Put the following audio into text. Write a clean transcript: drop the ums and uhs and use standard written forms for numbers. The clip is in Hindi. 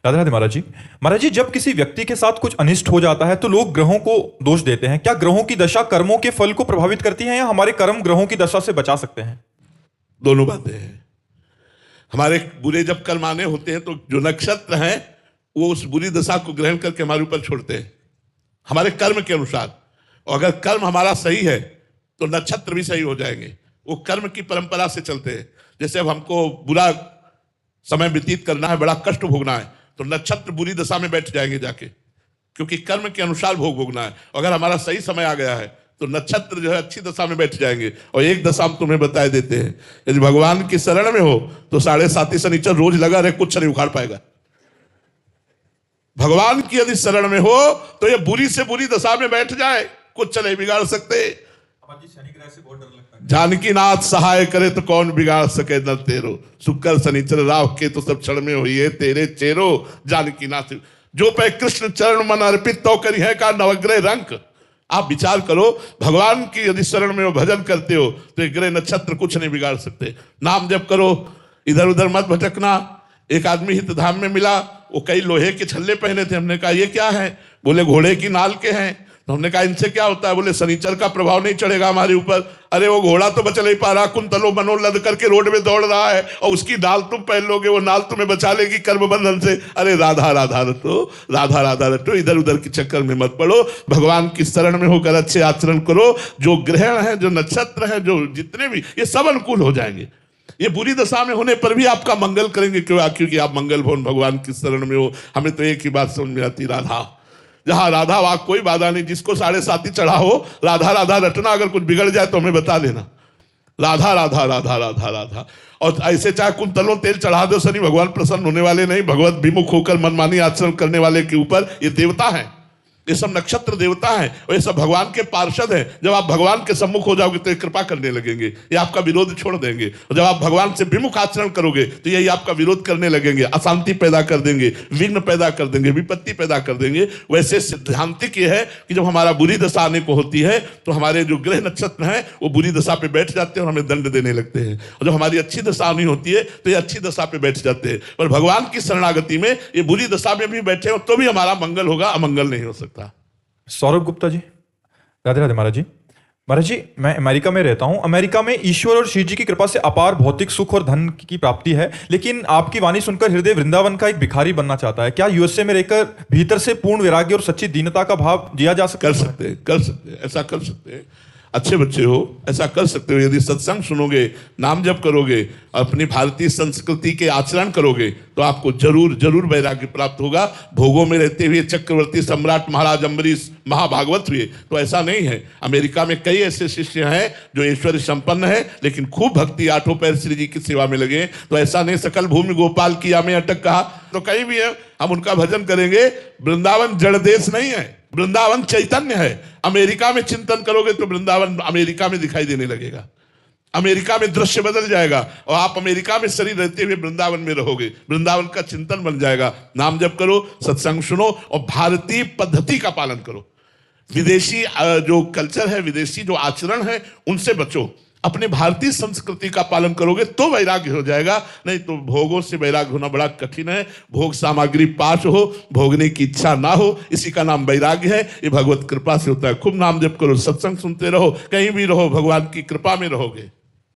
राधे राधे महाराज जी। महाराज जी, जब किसी व्यक्ति के साथ कुछ अनिष्ट हो जाता है तो लोग ग्रहों को दोष देते हैं। क्या ग्रहों की दशा कर्मों के फल को प्रभावित करती है या हमारे कर्म ग्रहों की दशा से बचा सकते हैं? दोनों बातें हैं। हमारे बुरे जब कर्म आने होते हैं तो जो नक्षत्र हैं वो उस बुरी दशा को ग्रहण करके हमारे ऊपर छोड़ते हैं हमारे कर्म के अनुसार। और अगर कर्म हमारा सही है तो नक्षत्र भी सही हो जाएंगे। वो कर्म की परंपरा से चलते हैं। जैसे अब हमको बुरा समय व्यतीत करना है, बड़ा कष्ट भोगना है, तो नक्षत्र बुरी दशा में बैठ जाएंगे जाके, क्योंकि कर्म के अनुसार भोग भोगना है। अगर हमारा सही समय आ गया है तो नक्षत्र जो है अच्छी दशा में बैठ जाएंगे। और एक दशा हम तुम्हें बताए देते हैं, यदि भगवान की शरण में हो तो 7.5 शनिचर रोज लगा रहे, कुछ नहीं उखाड़ पाएगा। भगवान की यदि शरण में हो तो ये बुरी से बुरी दशा में बैठ जाए, कुछ नहीं बिगाड़ सकते। शनि ग्रह से बहुत डर लगता है। जानकी नाथ सहाय करे तो कौन बिगाड़ सके न तेरो, शुक्र शनिचर राव के तो सब क्षण में हुई तेरे चेरो। जानकी नाथ जो पे कृष्ण चरण मन अर्पित तो करी है का नवग्रह रंक। आप विचार करो, भगवान की यदि शरण में हो, भजन करते हो तो ये ग्रह नक्षत्र कुछ नहीं बिगाड़ सकते। नाम जप करो, इधर उधर मत भटकना। एक आदमी हित धाम में मिला, वो कई लोहे के छल्ले पहने थे। हमने कहा ये क्या है? बोले घोड़े की नाल के हैं। तो हमने कहा इनसे क्या होता है? बोले शनिचर का प्रभाव नहीं चढ़ेगा हमारे ऊपर। अरे वो घोड़ा तो बच नहीं पा रहा, कुंतलो मनो लद करके रोड में दौड़ रहा है, और उसकी नाल तुम पहन लोगे, वो नाल तुम्हें बचा लेगी कर्म बंधन से। अरे राधा राधा रटो, राधा राधा रटो, इधर उधर के चक्कर में मत पड़ो। भगवान की शरण में होकर अच्छे आचरण करो। जो ग्रहण है, जो नक्षत्र है, जो जितने भी, ये सब अनुकूल हो जाएंगे। ये बुरी दशा में होने पर भी आपका मंगल करेंगे। क्यों? क्योंकि आप मंगल भवन भगवान की शरण में हो। हमें तो एक ही बात समझ में आती, राधा। जहां राधा वहां कोई बाधा नहीं। जिसको 7.5 चढ़ा हो, राधा राधा रटना। अगर कुछ बिगड़ जाए तो हमें बता देना। राधा राधा राधा राधा राधा। और ऐसे चाहे कुंतलों तेल चढ़ा दो, शनि भगवान प्रसन्न होने वाले नहीं। भगवत विमुख होकर मनमानी आचरण करने वाले के ऊपर ये देवता है, ये सब नक्षत्र देवता हैं, और ये सब भगवान के पार्षद हैं। जब आप भगवान के सम्मुख हो जाओगे तो ये कृपा करने लगेंगे, ये आपका विरोध छोड़ देंगे। और जब आप भगवान से विमुख आचरण करोगे तो यही आपका विरोध करने लगेंगे, अशांति पैदा कर देंगे, विघ्न पैदा कर देंगे, विपत्ति पैदा कर देंगे। वैसे सिद्धांतिक ये है कि जब हमारा बुरी दशा आने को होती है तो हमारे जो ग्रह नक्षत्र हैं वो बुरी दशा पे बैठ जाते हैं और हमें दंड देने लगते हैं। और जब हमारी अच्छी दशा आनी होती है तो ये अच्छी दशा पे बैठ जाते हैं। पर भगवान की शरणागति में ये बुरी दशा में भी बैठे हो तो भी हमारा मंगल होगा, अमंगल नहीं हो सकता। सौरभ गुप्ता जी। राधे राधे महाराज जी। महाराज जी, मैं अमेरिका में रहता हूं। अमेरिका में ईश्वर और शिव जी की कृपा से अपार भौतिक सुख और धन की प्राप्ति है, लेकिन आपकी वाणी सुनकर हृदय वृंदावन का एक भिखारी बनना चाहता है। क्या यूएसए में रहकर भीतर से पूर्ण वैराग्य और सच्ची दीनता का भाव जिया जा सकता है? कर सकते हैं, ऐसा कर सकते हैं। अच्छे बच्चे हो, ऐसा कर सकते हो। यदि सत्संग सुनोगे, नाम जप करोगे, अपनी भारतीय संस्कृति के आचरण करोगे तो आपको जरूर जरूर वैराग्य प्राप्त होगा। भोगों में रहते हुए चक्रवर्ती सम्राट महाराज अम्बरीश महाभागवत हुए, तो ऐसा नहीं है। अमेरिका में कई ऐसे शिष्य हैं जो ऐश्वर्य संपन्न है लेकिन खूब भक्ति, 8 पैर श्री जी की सेवा में लगे। तो ऐसा नहीं सकल भूमि गोपाल किया में अटक कहा, तो कहीं भी है हम उनका भजन करेंगे। वृंदावन जड़ देश नहीं है, वृंदावन चैतन्य है। अमेरिका में चिंतन करोगे तो वृंदावन अमेरिका में दिखाई देने लगेगा, अमेरिका में दृश्य बदल जाएगा, और आप अमेरिका में शरीर रहते हुए वृंदावन में रहोगे। वृंदावन का चिंतन बन जाएगा। नाम जप करो, सत्संग सुनो और भारतीय पद्धति का पालन करो। विदेशी जो कल्चर है, विदेशी जो आचरण है, उनसे बचो। अपने भारतीय संस्कृति का पालन करोगे तो वैराग्य हो जाएगा, नहीं तो भोगों से वैराग्य होना बड़ा कठिन है। भोग सामग्री पास हो, भोगने की इच्छा ना हो, इसी का नाम वैराग्य है। ये भगवत कृपा से होता है। खूब नाम जप करो, सत्संग सुनते रहो, कहीं भी रहो, भगवान की कृपा में रहोगे।